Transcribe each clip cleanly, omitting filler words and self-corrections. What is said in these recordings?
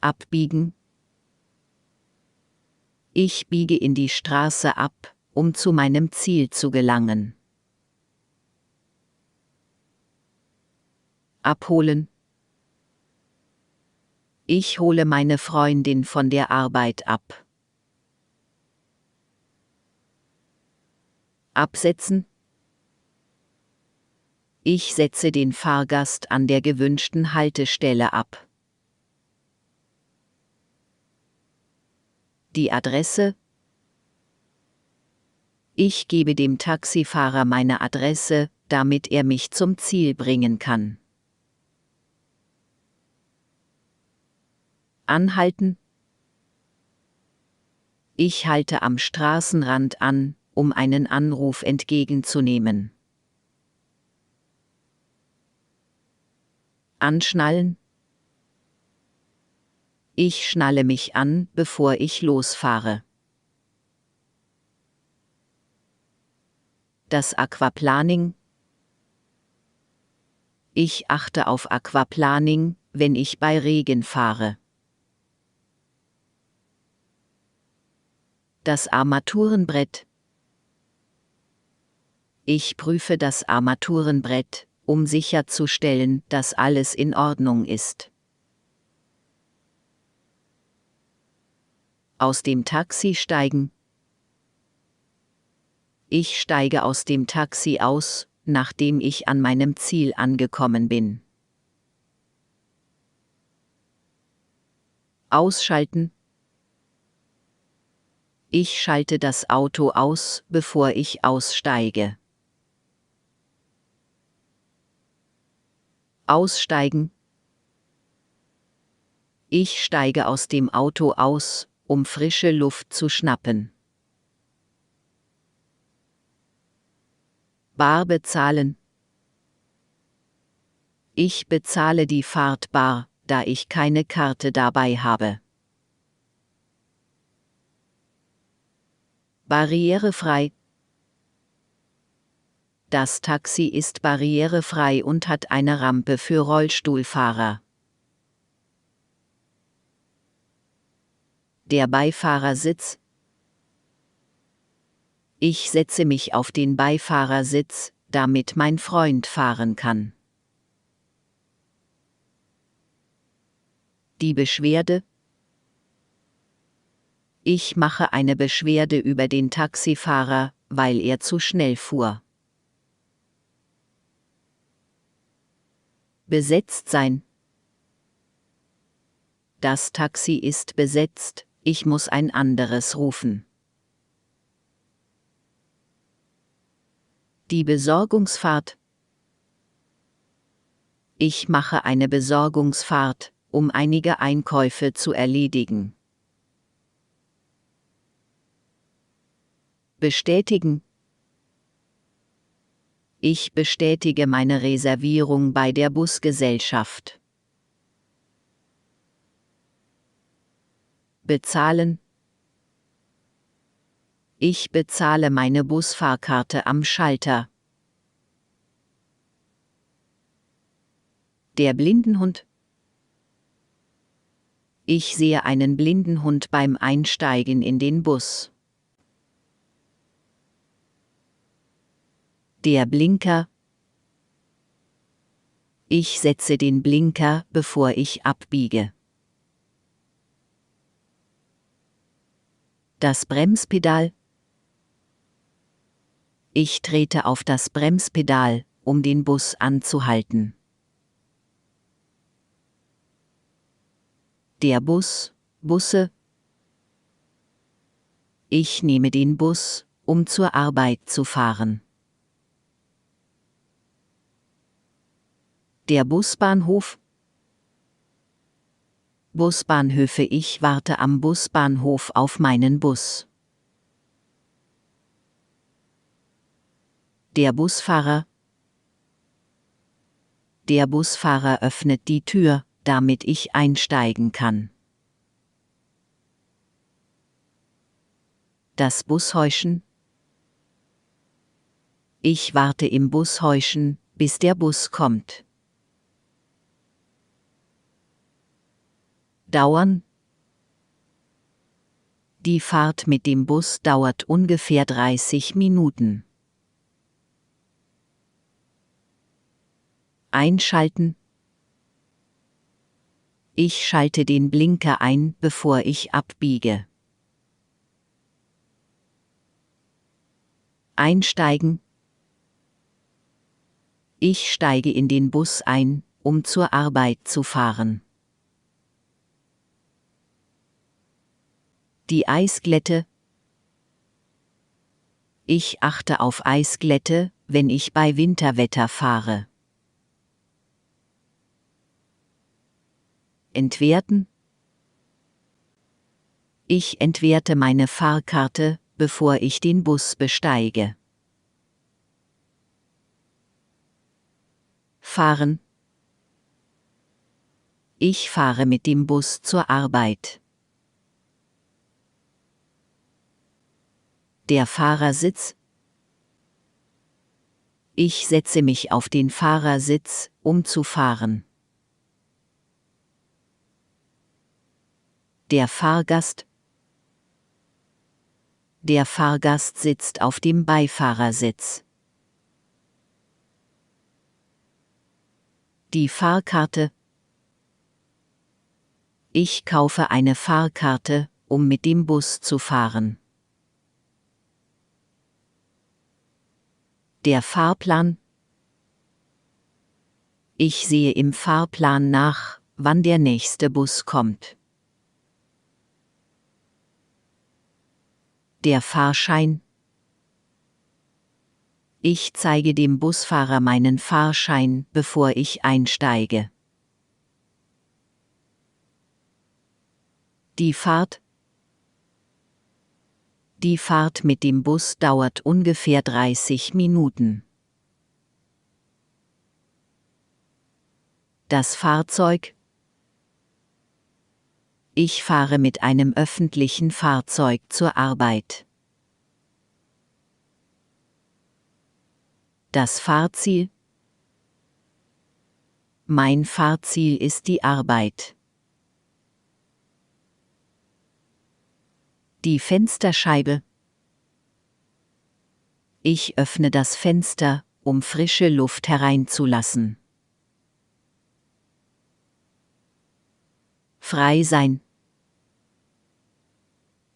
abbiegen? Ich biege in die Straße ab, um zu meinem Ziel zu gelangen. Abholen. Ich hole meine Freundin von der Arbeit ab. Absetzen. Ich setze den Fahrgast an der gewünschten Haltestelle ab. Die Adresse. Ich gebe dem Taxifahrer meine Adresse, damit er mich zum Ziel bringen kann. Anhalten. Ich halte am Straßenrand an, um einen Anruf entgegenzunehmen. Anschnallen. Ich schnalle mich an, bevor ich losfahre. Das Aquaplaning. Ich achte auf Aquaplaning, wenn ich bei Regen fahre. Das Armaturenbrett. Ich prüfe das Armaturenbrett, um sicherzustellen, dass alles in Ordnung ist. Aus dem Taxi steigen. Ich steige aus dem Taxi aus, nachdem ich an meinem Ziel angekommen bin. Ausschalten. Ich schalte das Auto aus, bevor ich aussteige. Aussteigen. Ich steige aus dem Auto aus, um frische Luft zu schnappen. Bar bezahlen. Ich bezahle die Fahrt bar, da ich keine Karte dabei habe. Barrierefrei. Das Taxi ist barrierefrei und hat eine Rampe für Rollstuhlfahrer. Der Beifahrersitz. Ich setze mich auf den Beifahrersitz, damit mein Freund fahren kann. Die Beschwerde. Ich mache eine Beschwerde über den Taxifahrer, weil er zu schnell fuhr. Besetzt sein. Das Taxi ist besetzt, ich muss ein anderes rufen. Die Besorgungsfahrt. Ich mache eine Besorgungsfahrt, um einige Einkäufe zu erledigen. Bestätigen. Ich bestätige meine Reservierung bei der Busgesellschaft. Bezahlen. Ich bezahle meine Busfahrkarte am Schalter. Der Blindenhund. Ich sehe einen Blindenhund beim Einsteigen in den Bus. Der Blinker. Ich setze den Blinker, bevor ich abbiege. Das Bremspedal. Ich trete auf das Bremspedal, um den Bus anzuhalten. Der Bus, Busse. Ich nehme den Bus, um zur Arbeit zu fahren. Der Busbahnhof. Busbahnhöfe. Ich warte am Busbahnhof auf meinen Bus. Der Busfahrer. Der Busfahrer öffnet die Tür, damit ich einsteigen kann. Das Bushäuschen. Ich warte im Bushäuschen, bis der Bus kommt. Dauern. Die Fahrt mit dem Bus dauert ungefähr 30 Minuten. Einschalten. Ich schalte den Blinker ein, bevor ich abbiege. Einsteigen. Ich steige in den Bus ein, um zur Arbeit zu fahren. Die Eisglätte. Ich achte auf Eisglätte, wenn ich bei Winterwetter fahre. Entwerten. Ich entwerte meine Fahrkarte, bevor ich den Bus besteige. Fahren. Ich fahre mit dem Bus zur Arbeit. Der Fahrersitz. Ich setze mich auf den Fahrersitz, um zu fahren. Der Fahrgast. Der Fahrgast sitzt auf dem Beifahrersitz. Die Fahrkarte. Ich kaufe eine Fahrkarte, um mit dem Bus zu fahren. Der Fahrplan. Ich sehe im Fahrplan nach, wann der nächste Bus kommt. Der Fahrschein. Ich zeige dem Busfahrer meinen Fahrschein, bevor ich einsteige. Die Fahrt. Die Fahrt mit dem Bus dauert ungefähr 30 Minuten. Das Fahrzeug. Ich fahre mit einem öffentlichen Fahrzeug zur Arbeit. Das Fahrziel. Mein Fahrziel ist die Arbeit. Die Fensterscheibe. Ich öffne das Fenster, um frische Luft hereinzulassen. Frei sein.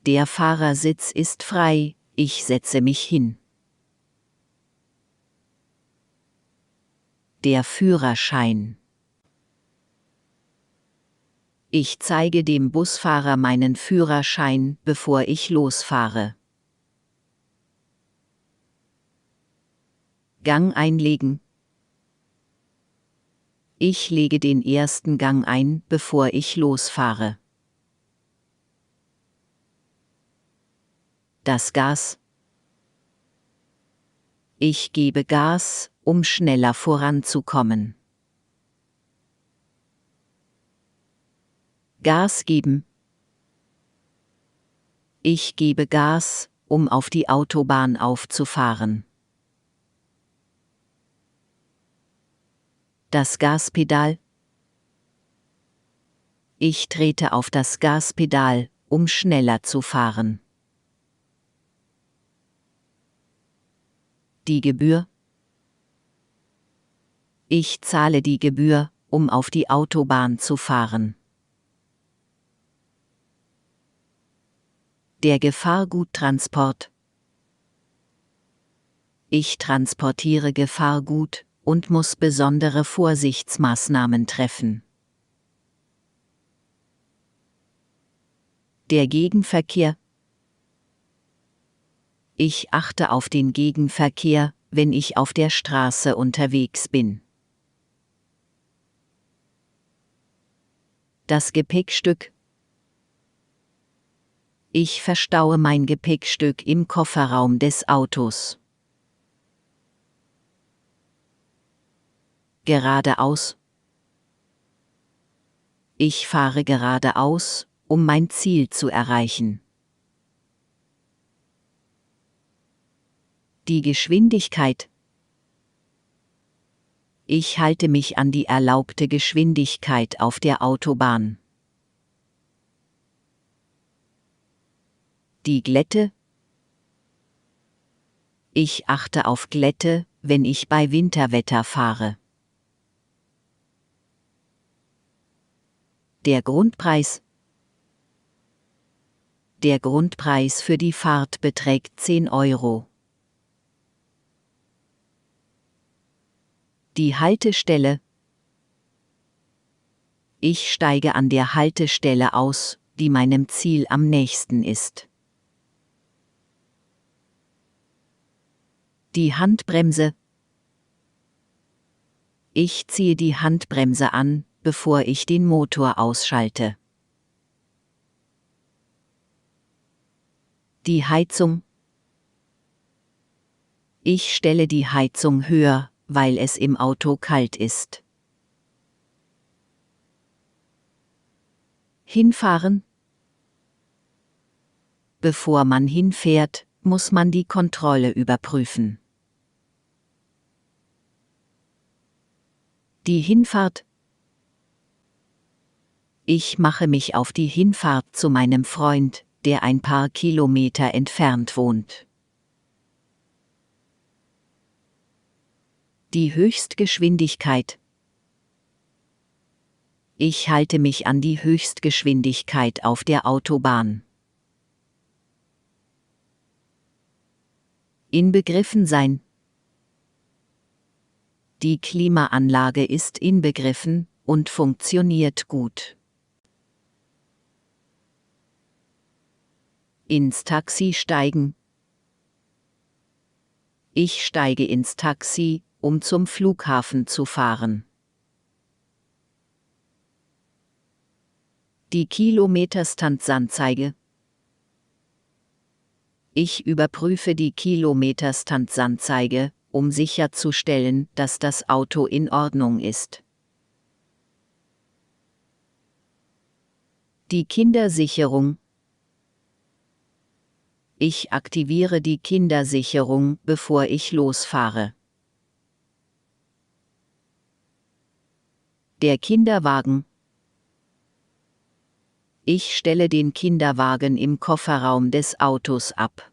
Der Fahrersitz ist frei, ich setze mich hin. Der Führerschein. Ich zeige dem Busfahrer meinen Führerschein, bevor ich losfahre. Gang einlegen. Ich lege den ersten Gang ein, bevor ich losfahre. Das Gas. Ich gebe Gas, um schneller voranzukommen. Gas geben. Ich gebe Gas, um auf die Autobahn aufzufahren. Das Gaspedal. Ich trete auf das Gaspedal, um schneller zu fahren. Die Gebühr. Ich zahle die Gebühr, um auf die Autobahn zu fahren. Der Gefahrguttransport. Ich transportiere Gefahrgut und muss besondere Vorsichtsmaßnahmen treffen. Der Gegenverkehr. Ich achte auf den Gegenverkehr, wenn ich auf der Straße unterwegs bin. Das Gepäckstück. Ich verstaue mein Gepäckstück im Kofferraum des Autos. Geradeaus. Ich fahre geradeaus, um mein Ziel zu erreichen. Die Geschwindigkeit. Ich halte mich an die erlaubte Geschwindigkeit auf der Autobahn. Die Glätte. Ich achte auf Glätte, wenn ich bei Winterwetter fahre. Der Grundpreis. Der Grundpreis für die Fahrt beträgt 10 Euro. Die Haltestelle. Ich steige an der Haltestelle aus, die meinem Ziel am nächsten ist. Die Handbremse. Ich ziehe die Handbremse an, bevor ich den Motor ausschalte. Die Heizung. Ich stelle die Heizung höher, weil es im Auto kalt ist. Hinfahren. Bevor man hinfährt, muss man die Kontrolle überprüfen. Die Hinfahrt. Ich mache mich auf die Hinfahrt zu meinem Freund, der ein paar Kilometer entfernt wohnt. Die Höchstgeschwindigkeit. Ich halte mich an die Höchstgeschwindigkeit auf der Autobahn. Inbegriffen sein. Die Klimaanlage ist inbegriffen und funktioniert gut. Ins Taxi steigen. Ich steige ins Taxi, um zum Flughafen zu fahren. Die Kilometerstandsanzeige. Ich überprüfe die Kilometerstandsanzeige, um sicherzustellen, dass das Auto in Ordnung ist. Die Kindersicherung. Ich aktiviere die Kindersicherung, bevor ich losfahre. Der Kinderwagen. Ich stelle den Kinderwagen im Kofferraum des Autos ab.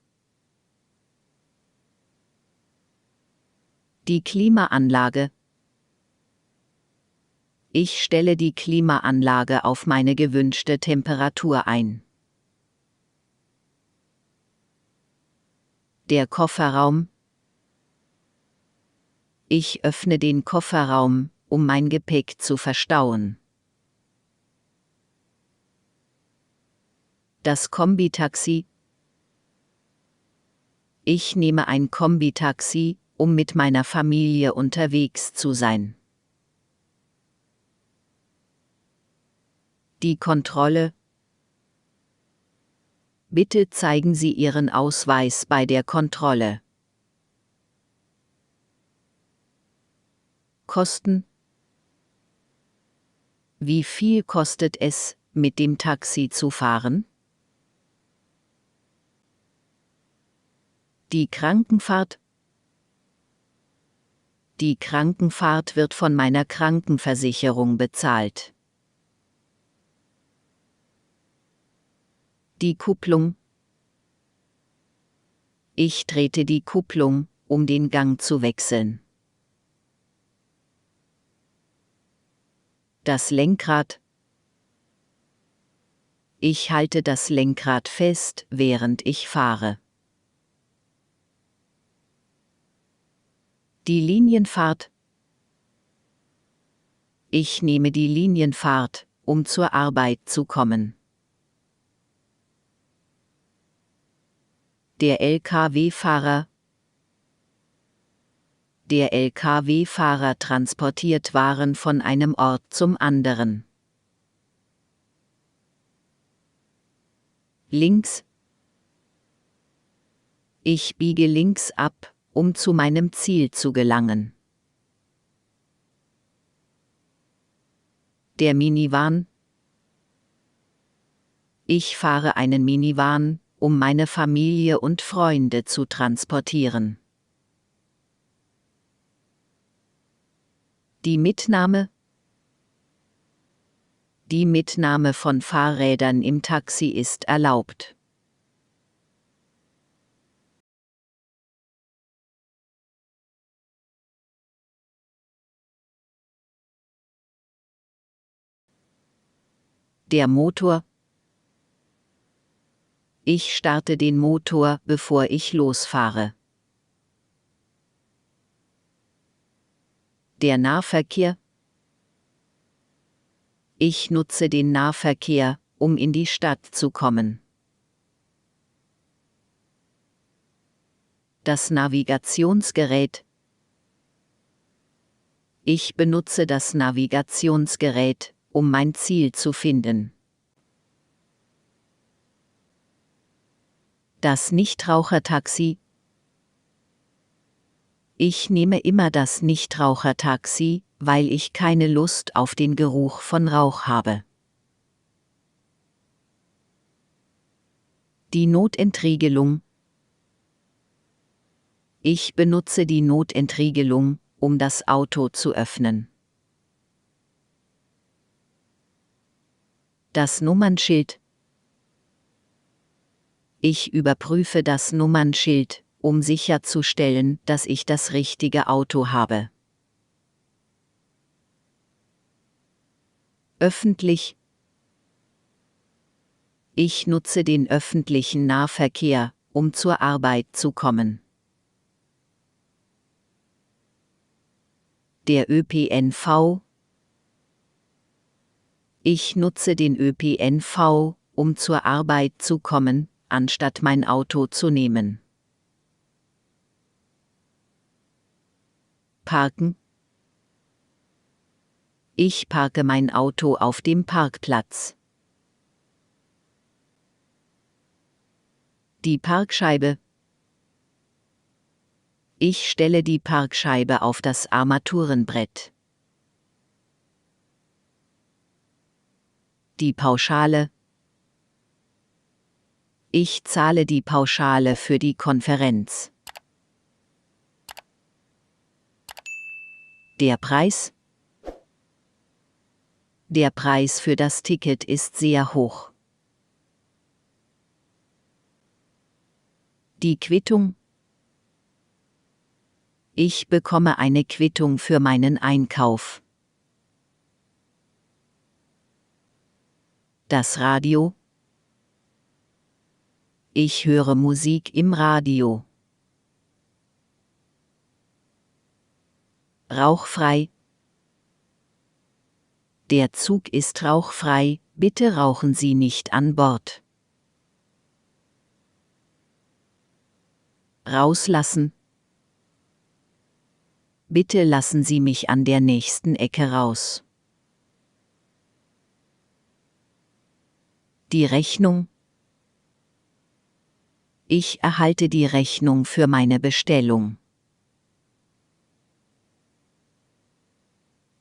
Die Klimaanlage. Ich stelle die Klimaanlage auf meine gewünschte Temperatur ein. Der Kofferraum. Ich öffne den Kofferraum, um mein Gepäck zu verstauen. Das Kombitaxi. Ich nehme ein Kombitaxi, um mit meiner Familie unterwegs zu sein. Die Kontrolle. Bitte zeigen Sie Ihren Ausweis bei der Kontrolle. Kosten. Wie viel kostet es, mit dem Taxi zu fahren? Die Krankenfahrt. Die Krankenfahrt wird von meiner Krankenversicherung bezahlt. Die Kupplung. Ich trete die Kupplung, um den Gang zu wechseln. Das Lenkrad. Ich halte das Lenkrad fest, während ich fahre. Die Linienfahrt. Ich nehme die Linienfahrt, um zur Arbeit zu kommen. Der Lkw-Fahrer. Der Lkw-Fahrer transportiert Waren von einem Ort zum anderen. Links. Ich biege links ab, um zu meinem Ziel zu gelangen. Der Minivan. Ich fahre einen Minivan, um meine Familie und Freunde zu transportieren. Die Mitnahme. Die Mitnahme von Fahrrädern im Taxi ist erlaubt. Der Motor. Ich starte den Motor, bevor ich losfahre. Der Nahverkehr. Ich nutze den Nahverkehr, um in die Stadt zu kommen. Das Navigationsgerät. Ich benutze das Navigationsgerät, um mein Ziel zu finden. Das Nichtrauchertaxi. Ich nehme immer das Nichtrauchertaxi, weil ich keine Lust auf den Geruch von Rauch habe. Die Notentriegelung. Ich benutze die Notentriegelung, um das Auto zu öffnen. Das Nummernschild. Ich überprüfe das Nummernschild, um sicherzustellen, dass ich das richtige Auto habe. Öffentlich. Ich nutze den öffentlichen Nahverkehr, um zur Arbeit zu kommen. Der ÖPNV. Ich nutze den ÖPNV, um zur Arbeit zu kommen, anstatt mein Auto zu nehmen. Parken. Ich parke mein Auto auf dem Parkplatz. Die Parkscheibe. Ich stelle die Parkscheibe auf das Armaturenbrett. Die Pauschale. Ich zahle die Pauschale für die Konferenz. Der Preis. Der Preis für das Ticket ist sehr hoch. Die Quittung. Ich bekomme eine Quittung für meinen Einkauf. Das Radio. Ich höre Musik im Radio. Rauchfrei. Der Zug ist rauchfrei, bitte rauchen Sie nicht an Bord. Rauslassen. Bitte lassen Sie mich an der nächsten Ecke raus. Die Rechnung. Ich erhalte die Rechnung für meine Bestellung.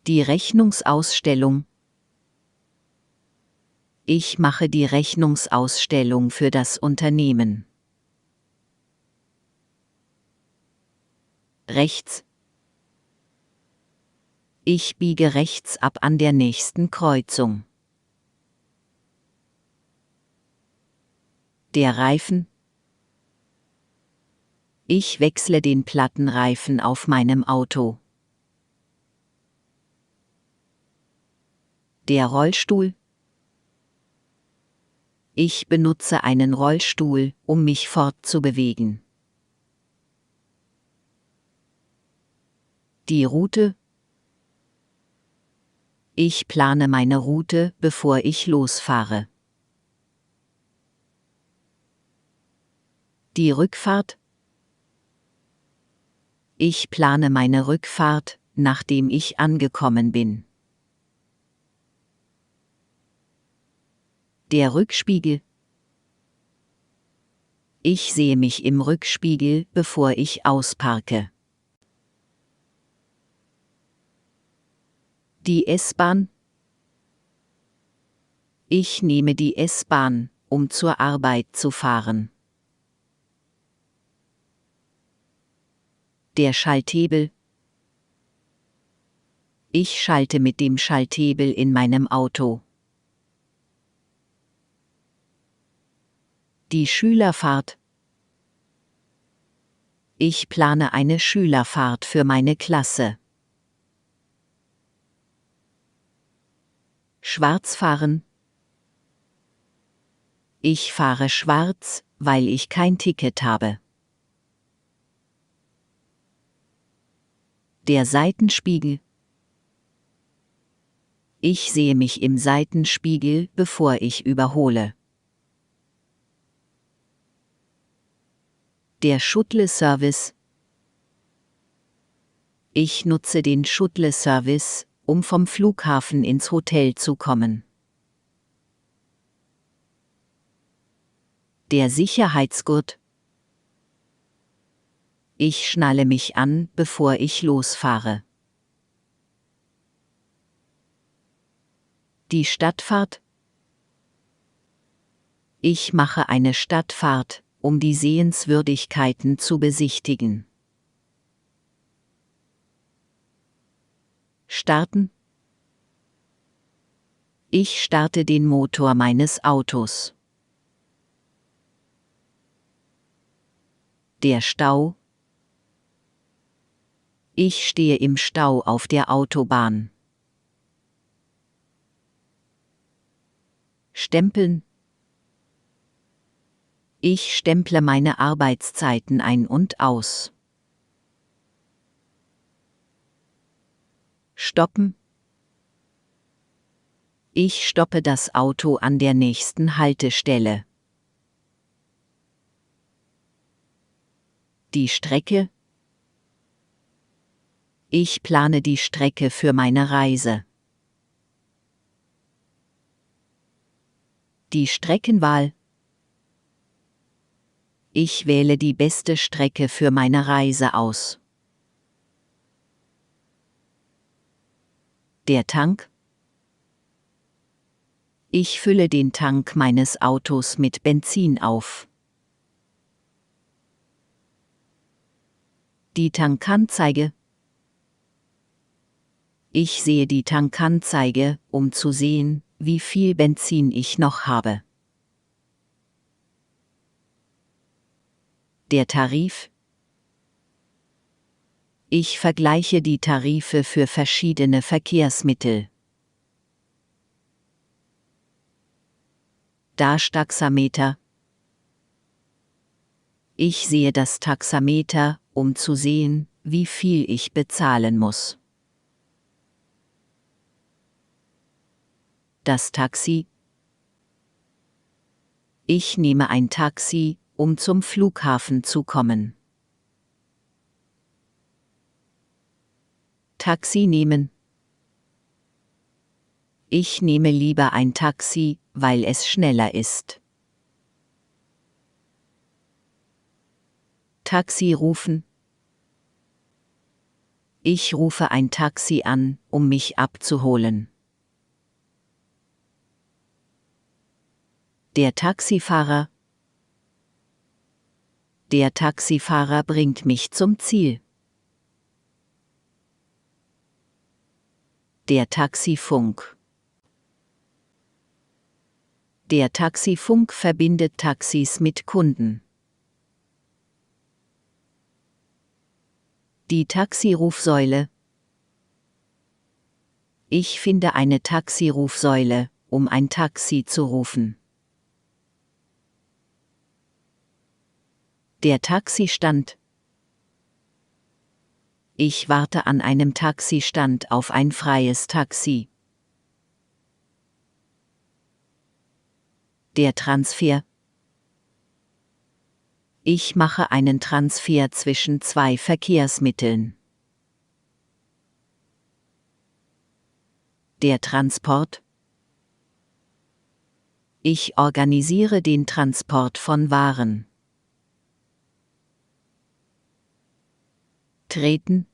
Die Rechnungsausstellung. Ich mache die Rechnungsausstellung für das Unternehmen. Rechts. Ich biege rechts ab an der nächsten Kreuzung. Der Reifen. Ich wechsle den Plattenreifen auf meinem Auto. Der Rollstuhl. Ich benutze einen Rollstuhl, um mich fortzubewegen. Die Route. Ich plane meine Route, bevor ich losfahre. Die Rückfahrt. Ich plane meine Rückfahrt, nachdem ich angekommen bin. Der Rückspiegel. Ich sehe mich im Rückspiegel, bevor ich ausparke. Die S-Bahn. Ich nehme die S-Bahn, um zur Arbeit zu fahren. Der Schalthebel. Ich schalte mit dem Schalthebel in meinem Auto. Die Schülerfahrt. Ich plane eine Schülerfahrt für meine Klasse. Schwarzfahren. Ich fahre schwarz, weil ich kein Ticket habe. Der Seitenspiegel. Ich sehe mich im Seitenspiegel, bevor ich überhole. Der Shuttle-Service. Ich nutze den Shuttle-Service, um vom Flughafen ins Hotel zu kommen. Der Sicherheitsgurt. Ich schnalle mich an, bevor ich losfahre. Die Stadtfahrt. Ich mache eine Stadtfahrt, um die Sehenswürdigkeiten zu besichtigen. Starten. Ich starte den Motor meines Autos. Der Stau. Ich stehe im Stau auf der Autobahn. Stempeln. Ich stemple meine Arbeitszeiten ein und aus. Stoppen. Ich stoppe das Auto an der nächsten Haltestelle. Die Strecke. Ich plane die Strecke für meine Reise. Die Streckenwahl. Ich wähle die beste Strecke für meine Reise aus. Der Tank. Ich fülle den Tank meines Autos mit Benzin auf. Die Tankanzeige. Ich sehe die Tankanzeige, um zu sehen, wie viel Benzin ich noch habe. Der Tarif. Ich vergleiche die Tarife für verschiedene Verkehrsmittel. Das Taxameter. Ich sehe das Taxameter, um zu sehen, wie viel ich bezahlen muss. Das Taxi. Ich nehme ein Taxi, um zum Flughafen zu kommen. Taxi nehmen. Ich nehme lieber ein Taxi, weil es schneller ist. Taxi rufen. Ich rufe ein Taxi an, um mich abzuholen. Der Taxifahrer. Der Taxifahrer bringt mich zum Ziel. Der Taxifunk. Der Taxifunk verbindet Taxis mit Kunden. Die Taxirufsäule. Ich finde eine Taxirufsäule, um ein Taxi zu rufen. Der Taxistand. Ich warte an einem Taxistand auf ein freies Taxi. Der Transfer. Ich mache einen Transfer zwischen zwei Verkehrsmitteln. Der Transport. Ich organisiere den Transport von Waren. Treten.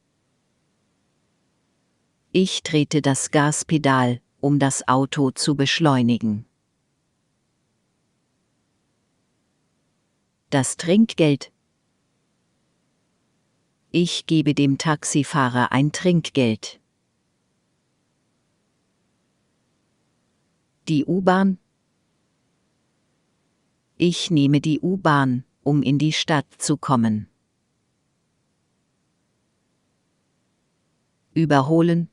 Ich trete das Gaspedal, um das Auto zu beschleunigen. Das Trinkgeld. Ich gebe dem Taxifahrer ein Trinkgeld. Die U-Bahn. Ich nehme die U-Bahn, um in die Stadt zu kommen. Überholen.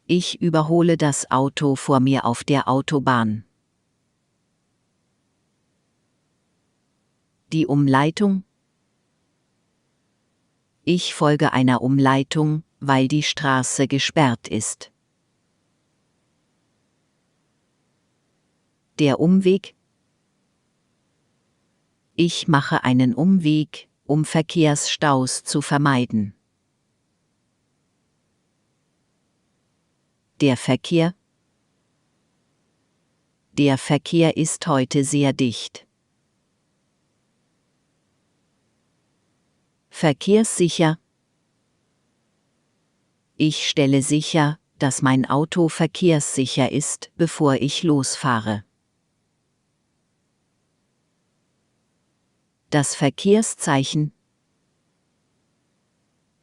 Ich überhole das Auto vor mir auf der Autobahn. Die Umleitung? Ich folge einer Umleitung, weil die Straße gesperrt ist. Der Umweg? Ich mache einen Umweg, um Verkehrsstaus zu vermeiden. Der Verkehr? Der Verkehr ist heute sehr dicht. Verkehrssicher? Ich stelle sicher, dass mein Auto verkehrssicher ist, bevor ich losfahre. Das Verkehrszeichen?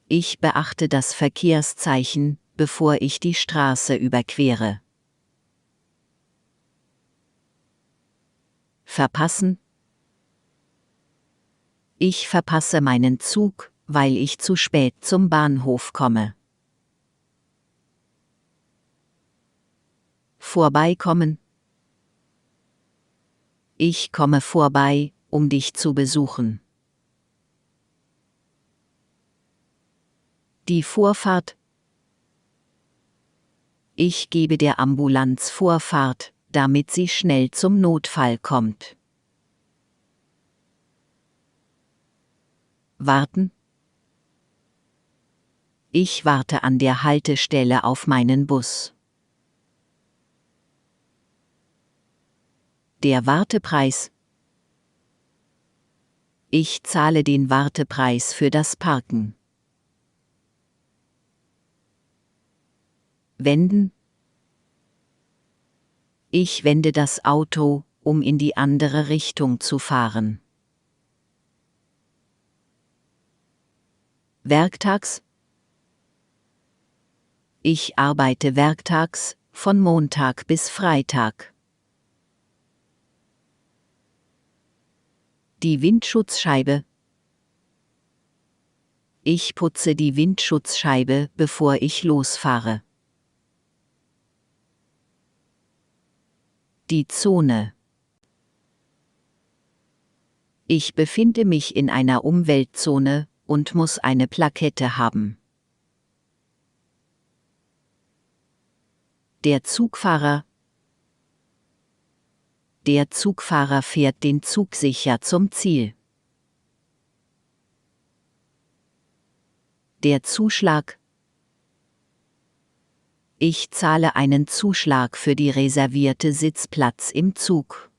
Ich beachte das Verkehrszeichen, bevor ich die Straße überquere. Verpassen? Ich verpasse meinen Zug, weil ich zu spät zum Bahnhof komme. Vorbeikommen? Ich komme vorbei, um dich zu besuchen. Die Vorfahrt? Ich gebe der Ambulanz Vorfahrt, damit sie schnell zum Notfall kommt. Warten? Ich warte an der Haltestelle auf meinen Bus. Der Wartepreis? Ich zahle den Wartepreis für das Parken. Wenden? Ich wende das Auto, um in die andere Richtung zu fahren. Werktags? Ich arbeite werktags, von Montag bis Freitag. Die Windschutzscheibe? Ich putze die Windschutzscheibe, bevor ich losfahre. Die Zone. Ich befinde mich in einer Umweltzone und muss eine Plakette haben. Der Zugfahrer? Der Zugfahrer fährt den Zug sicher zum Ziel. Der Zuschlag? Ich zahle einen Zuschlag für die reservierte Sitzplatz im Zug.